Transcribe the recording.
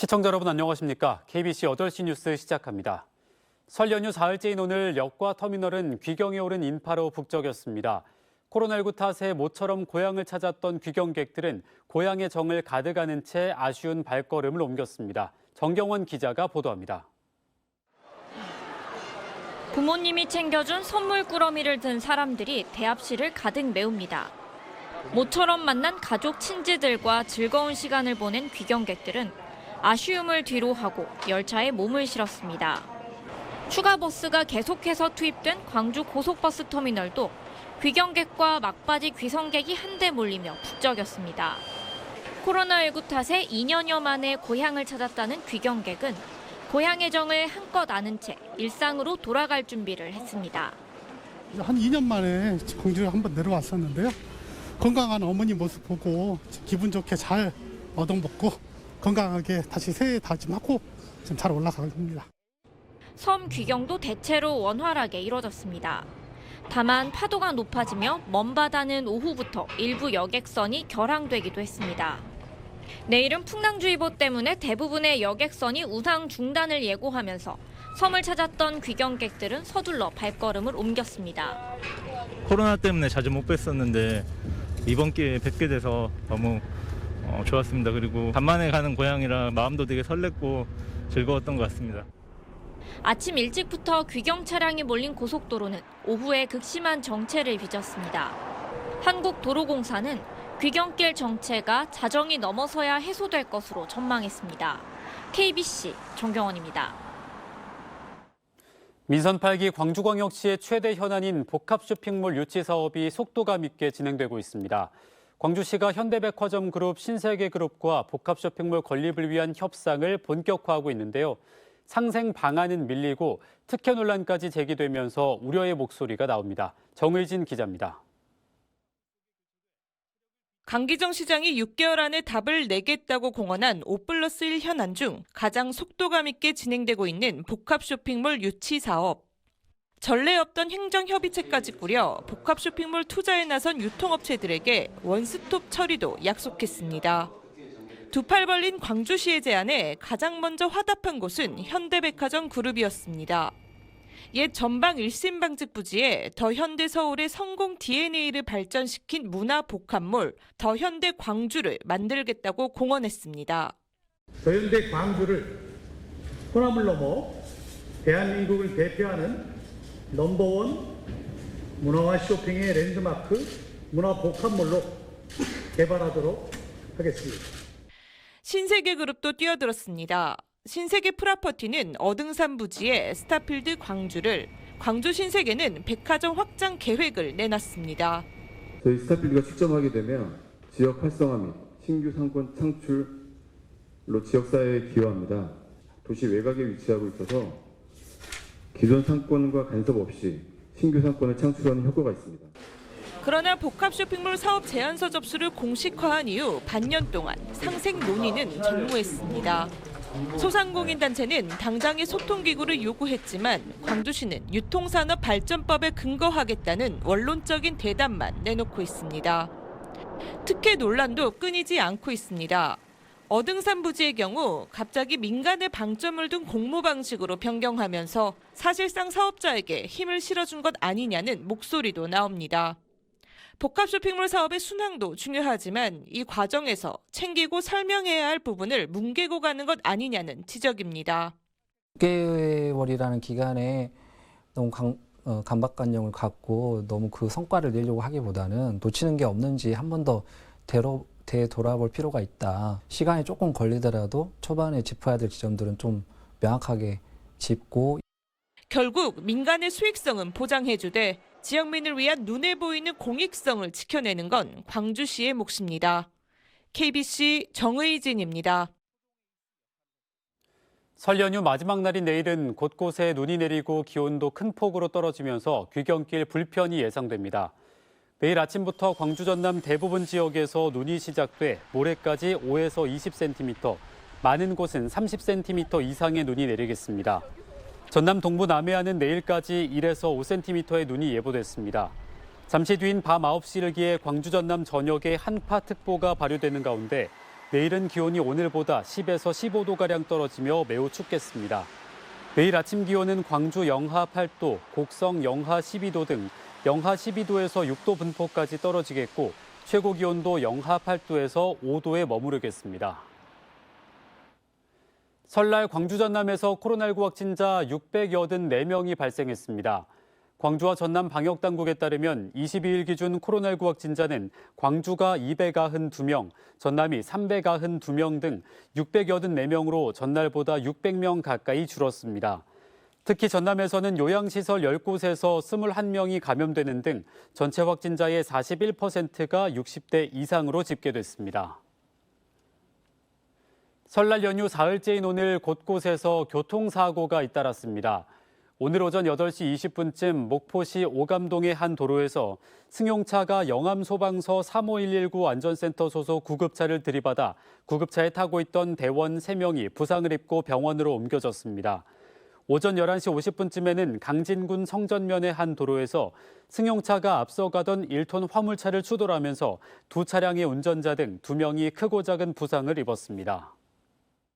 시청자 여러분 안녕하십니까? KBC 8시 뉴스 시작합니다. 설 연휴 사흘째인 오늘 역과 터미널은 귀경에 오른 인파로 북적였습니다. 코로나19 탓에 모처럼 고향을 찾았던 귀경객들은 고향의 정을 가득 안은 채 아쉬운 발걸음을 옮겼습니다. 정경원 기자가 보도합니다. 부모님이 챙겨준 선물 꾸러미를 든 사람들이 대합실을 가득 메웁니다. 모처럼 만난 가족 친지들과 즐거운 시간을 보낸 귀경객들은 아쉬움을 뒤로하고 열차에 몸을 실었습니다. 추가 버스가 계속해서 투입된 광주 고속버스 터미널도 귀경객과 막바지 귀성객이 한데 몰리며 북적였습니다. 코로나19 탓에 2년여 만에 고향을 찾았다는 귀경객은 고향의 정을 한껏 아는 채 일상으로 돌아갈 준비를 했습니다. 한 2년 만에 광주에 한번 내려왔었는데요. 건강한 어머니 모습 보고 기분 좋게 잘 얻어먹고 건강하게 다시 새해 다짐하고 지금 잘 올라갑니다. 섬 귀경도 대체로 원활하게 이뤄졌습니다. 다만 파도가 높아지며 먼 바다는 오후부터 일부 여객선이 결항되기도 했습니다. 내일은 풍랑주의보 때문에 대부분의 여객선이 운항 중단을 예고하면서 섬을 찾았던 귀경객들은 서둘러 발걸음을 옮겼습니다. 코로나 때문에 자주 못 뵀었는데 이번 기회에 뵙게 돼서 너무 좋았습니다. 그리고 간만에 가는 고향이라 마음도 되게 설렜고 즐거웠던 것 같습니다. 아침 일찍부터 귀경 차량이 몰린 고속도로는 오후에 극심한 정체를 빚었습니다. 한국도로공사는 귀경길 정체가 자정이 넘어서야 해소될 것으로 전망했습니다. KBC 정경원입니다. 민선 8기 광주광역시의 최대 현안인 복합쇼핑몰 유치 사업이 속도감 있게 진행되고 있습니다. 광주시가 현대백화점 그룹, 신세계그룹과 복합쇼핑몰 건립을 위한 협상을 본격화하고 있는데요. 상생 방안은 밀리고 특혜 논란까지 제기되면서 우려의 목소리가 나옵니다. 정의진 기자입니다. 강기정 시장이 6개월 안에 답을 내겠다고 공언한 5+1 현안 중 가장 속도감 있게 진행되고 있는 복합쇼핑몰 유치 사업. 전례 없던 행정협의체까지 꾸려 복합쇼핑몰 투자에 나선 유통업체들에게 원스톱 처리도 약속했습니다. 두 팔 벌린 광주시의 제안에 가장 먼저 화답한 곳은 현대백화점 그룹이었습니다. 옛 전방 1심 부지에 더현대서울의 성공 DNA를 발전시킨 문화복합몰 더현대 광주를 만들겠다고 공언했습니다. 더현대 광주를 호남을 넘어 대한민국을 대표하는 넘버원 문화와 쇼핑의 랜드마크 문화복합몰로 개발하도록 하겠습니다. 신세계그룹도 뛰어들었습니다. 신세계 프라퍼티는 어등산 부지에 스타필드 광주를, 광주 신세계는 백화점 확장 계획을 내놨습니다. 저희 스타필드가 출점하게 되면 지역 활성화 및 신규 상권 창출로 지역사회에 기여합니다. 도시 외곽에 위치하고 있어서 기존 상권과 간섭 없이 신규 상권을 창출하는 효과가 있습니다. 그러나 복합쇼핑몰 사업 제안서 접수를 공식화한 이후 반년 동안 상생 논의는 전무했습니다. 소상공인단체는 당장의 소통기구를 요구했지만 광주시는 유통산업발전법에 근거하겠다는 원론적인 대답만 내놓고 있습니다. 특혜 논란도 끊이지 않고 있습니다. 어등산 부지의 경우 갑자기 민간에 방점을 둔 공모 방식으로 변경하면서 사실상 사업자에게 힘을 실어준 것 아니냐는 목소리도 나옵니다. 복합쇼핑몰 사업의 순항도 중요하지만 이 과정에서 챙기고 설명해야 할 부분을 뭉개고 가는 것 아니냐는 지적입니다. 6개월이라는 기간에 너무 강박관념을 갖고 너무 그 성과를 내려고 하기보다는 놓치는 게 없는지 한 번 더 되돌아볼 필요가 있다. 시간이 조금 걸리더라도 초반에 짚어야 될 지점들은 좀 명확하게 짚고 결국 민간의 수익성은 보장해주되 지역민을 위한 눈에 보이는 공익성을 지켜내는 건 광주시의 몫입니다. KBC 정의진입니다. 설 연휴 마지막 날인 내일은 곳곳에 눈이 내리고 기온도 큰 폭으로 떨어지면서 귀경길 불편이 예상됩니다. 내일 아침부터 광주 전남 대부분 지역에서 눈이 시작돼 모레까지 5에서 20cm, 많은 곳은 30cm 이상의 눈이 내리겠습니다. 전남 동부 남해안은 내일까지 1에서 5cm의 눈이 예보됐습니다. 잠시 뒤인 밤 9시를 기해 광주 전남 전역에 한파특보가 발효되는 가운데 내일은 기온이 오늘보다 10에서 15도가량 떨어지며 매우 춥겠습니다. 내일 아침 기온은 광주 영하 8도, 곡성 영하 12도 등 영하 12도에서 6도 분포까지 떨어지겠고 최고 기온도 영하 8도에서 5도에 머무르겠습니다. 설날 광주 전남에서 코로나19 확진자 684명이 발생했습니다. 광주와 전남 방역당국에 따르면 22일 기준 코로나19 확진자는 광주가 292명, 전남이 392명 등 684명으로 전날보다 600명 가까이 줄었습니다. 특히 전남에서는 요양시설 10곳에서 21명이 감염되는 등 전체 확진자의 41%가 60대 이상으로 집계됐습니다. 설날 연휴 사흘째인 오늘 곳곳에서 교통사고가 잇따랐습니다. 오늘 오전 8시 20분쯤 목포시 오감동의 한 도로에서 승용차가 영암소방서 35119 안전센터 소속 구급차를 들이받아 구급차에 타고 있던 대원 3명이 부상을 입고 병원으로 옮겨졌습니다. 오전 11시 50분쯤에는 강진군 성전면의 한 도로에서 승용차가 앞서가던 1톤 화물차를 추돌하면서 두 차량의 운전자 등 2명이 크고 작은 부상을 입었습니다.